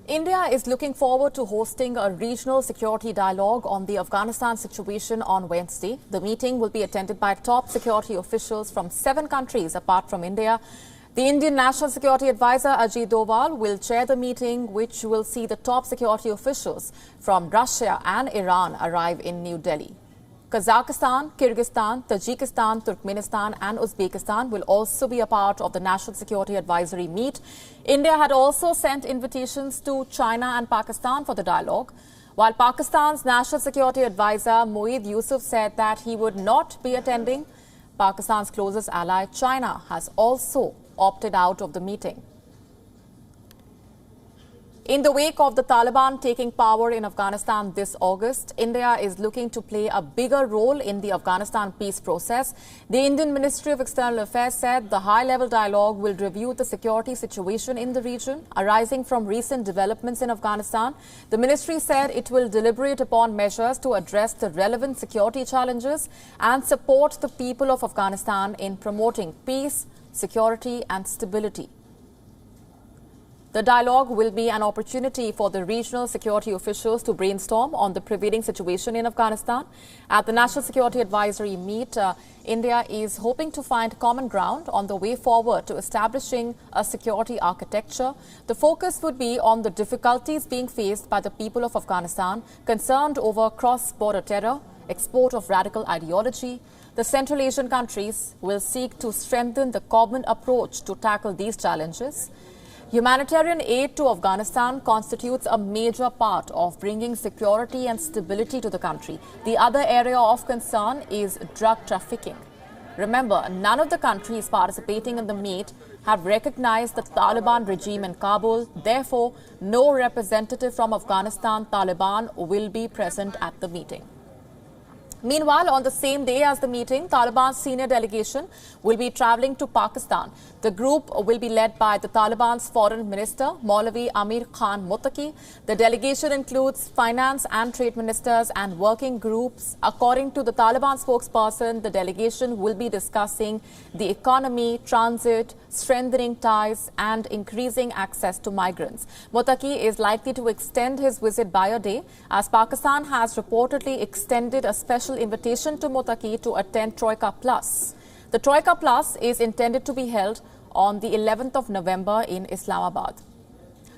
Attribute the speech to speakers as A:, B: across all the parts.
A: India is looking forward to hosting a regional security dialogue on the Afghanistan situation on Wednesday. The meeting will be attended by top security officials from 7 countries apart from India. The Indian National Security Advisor Ajit Doval will chair the meeting, which will see the top security officials from Russia and Iran arrive in New Delhi. Kazakhstan, Kyrgyzstan, Tajikistan, Turkmenistan and Uzbekistan will also be a part of the National Security Advisory meet. India had also sent invitations to China and Pakistan for the dialogue, while Pakistan's National Security Advisor Moeed Yusuf said that he would not be attending. Pakistan's closest ally, China, has also opted out of the meeting. In the wake of the Taliban taking power in Afghanistan this August, India is looking to play a bigger role in the Afghanistan peace process. The Indian Ministry of External Affairs said the high-level dialogue will review the security situation in the region arising from recent developments in Afghanistan. The ministry said it will deliberate upon measures to address the relevant security challenges and support the people of Afghanistan in promoting peace, security and stability. The dialogue will be an opportunity for the regional security officials to brainstorm on the prevailing situation in Afghanistan. At the National Security Advisory meet, India is hoping to find common ground on the way forward to establishing a security architecture. The focus would be on the difficulties being faced by the people of Afghanistan concerned over cross-border terror, export of radical ideology. The Central Asian countries will seek to strengthen the common approach to tackle these challenges. Humanitarian aid to Afghanistan constitutes a major part of bringing security and stability to the country. The other area of concern is drug trafficking. Remember, none of the countries participating in the meet have recognized the Taliban regime in Kabul. Therefore, no representative from Afghanistan Taliban will be present at the meeting. Meanwhile, on the same day as the meeting, Taliban's senior delegation will be travelling to Pakistan. The group will be led by the Taliban's foreign minister, Maulavi Amir Khan Muttaqi. The delegation includes finance and trade ministers and working groups. According to the Taliban spokesperson, the delegation will be discussing the economy, transit, strengthening ties and increasing access to migrants. Muttaqi is likely to extend his visit by a day, as Pakistan has reportedly extended a special invitation to Muttaqi to attend Troika Plus. The Troika Plus is intended to be held on the 11th of November in Islamabad.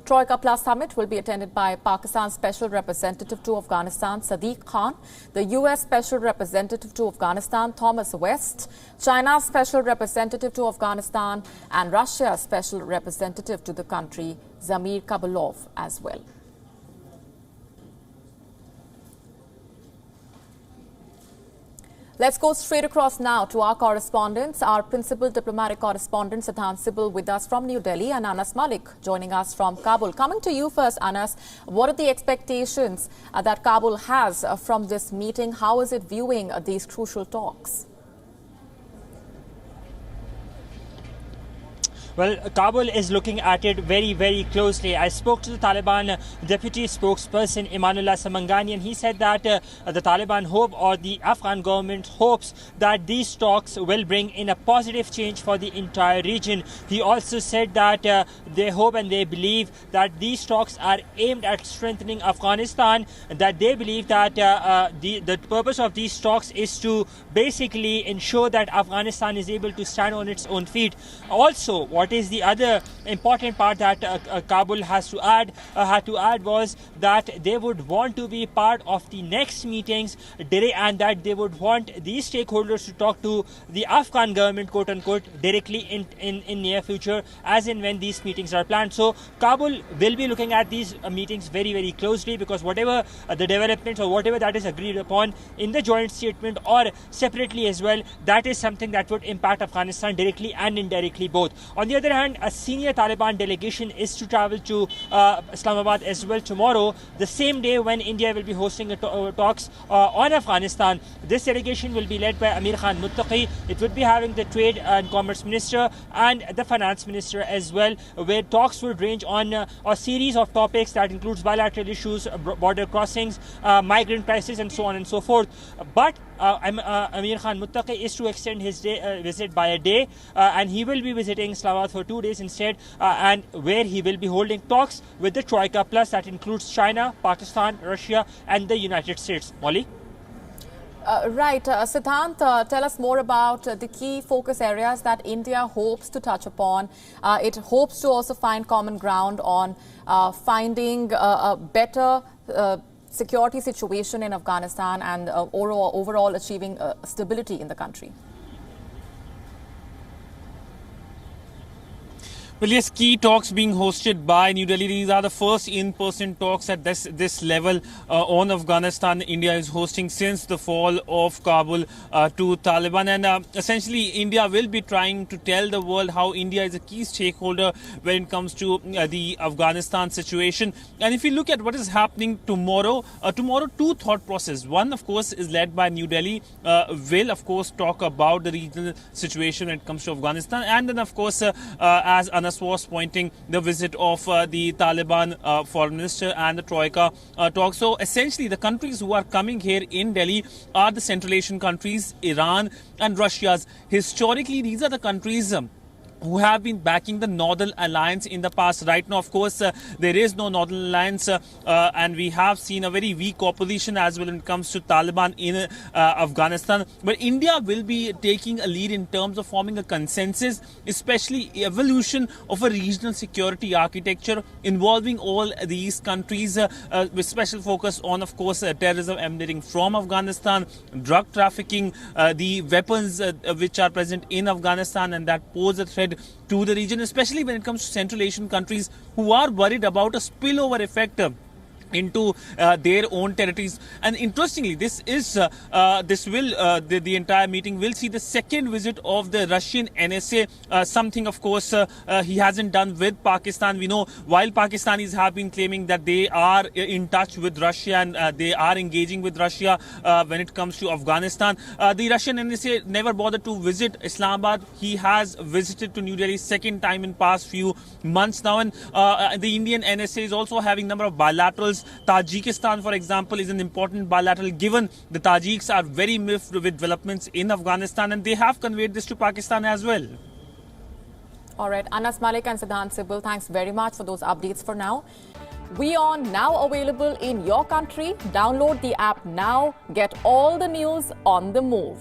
A: Troika Plus summit will be attended by Pakistan's Special Representative to Afghanistan, Sadiq Khan, the US Special Representative to Afghanistan, Thomas West, China's Special Representative to Afghanistan, and Russia's Special Representative to the country, Zamir Kabulov, as well. Let's go straight across now to our correspondents. Our principal diplomatic correspondent, Siddhant Sibbal, with us from New Delhi, and Anas Mallick joining us from Kabul. Coming to you first, Anas, what are the expectations that Kabul has from this meeting? How is it viewing these crucial talks?
B: Well, Kabul is looking at it very, very closely. I spoke to the Taliban deputy spokesperson, Imanullah Samangani, and he said that the Taliban hope, or the Afghan government hopes, that these talks will bring in a positive change for the entire region. He also said that they hope and they believe that these talks are aimed at strengthening Afghanistan, that they believe that the purpose of these talks is to basically ensure that Afghanistan is able to stand on its own feet. Also, what is the other important part that Kabul had to add was that they would want to be part of the next meetings, and that they would want these stakeholders to talk to the Afghan government, quote unquote, directly in near future, as in when these meetings are planned. So Kabul will be looking at these meetings very, very closely, because whatever the developments or whatever that is agreed upon in the joint statement or separately as well, that is something that would impact Afghanistan directly and indirectly both. On the other hand, a senior Taliban delegation is to travel to Islamabad as well tomorrow, the same day when India will be hosting talks on Afghanistan. This delegation will be led by Amir Khan Muttaqi. It would be having the Trade and Commerce Minister and the Finance Minister as well, where talks would range on a series of topics that includes bilateral issues, border crossings, migrant crisis and so on and so forth. But Amir Khan Muttaqi is to extend his visit by a day, and he will be visiting Islamabad for 2 days instead, and where he will be holding talks with the Troika Plus, that includes China, Pakistan, Russia, and the United States. Molly?
A: Right. Siddhant, tell us more about the key focus areas that India hopes to touch upon. It hopes to also find common ground on finding a better security situation in Afghanistan and overall achieving stability in the country.
C: Well, yes, key talks being hosted by New Delhi. These are the first in-person talks at this level on Afghanistan. India is hosting since the fall of Kabul to Taliban. And essentially, India will be trying to tell the world how India is a key stakeholder when it comes to the Afghanistan situation. And if you look at what is happening tomorrow, two thought processes. One, of course, is led by New Delhi, will, of course, talk about the regional situation when it comes to Afghanistan. And then, of course, as Anas was pointing, the visit of the Taliban foreign minister and the Troika talk. So essentially, the countries who are coming here in Delhi are the Central Asian countries, Iran and Russia. Historically, these are the countries who have been backing the Northern Alliance in the past. Right now, of course, there is no Northern Alliance, and we have seen a very weak opposition as well when it comes to Taliban in Afghanistan. But India will be taking a lead in terms of forming a consensus, especially evolution of a regional security architecture involving all these countries, with special focus on, of course, terrorism emanating from Afghanistan, drug trafficking, the weapons which are present in Afghanistan and that pose a threat to the region, especially when it comes to Central Asian countries who are worried about a spillover effect into their own territories. And interestingly, the entire meeting will see the second visit of the Russian NSA, something, of course, he hasn't done with Pakistan. We know while Pakistanis have been claiming that they are in touch with Russia and they are engaging with Russia when it comes to Afghanistan, the Russian NSA never bothered to visit Islamabad. He has visited to New Delhi second time in past few months now, and the Indian NSA is also having number of bilaterals. Tajikistan, for example, is an important bilateral, given the Tajiks are very miffed with developments in Afghanistan, and they have conveyed this to Pakistan as well.
A: All right. Anas, Mallick and Siddhant, Sibbal, thanks very much for those updates for now. WION now available in your country. Download the app now. Get all the news on the move.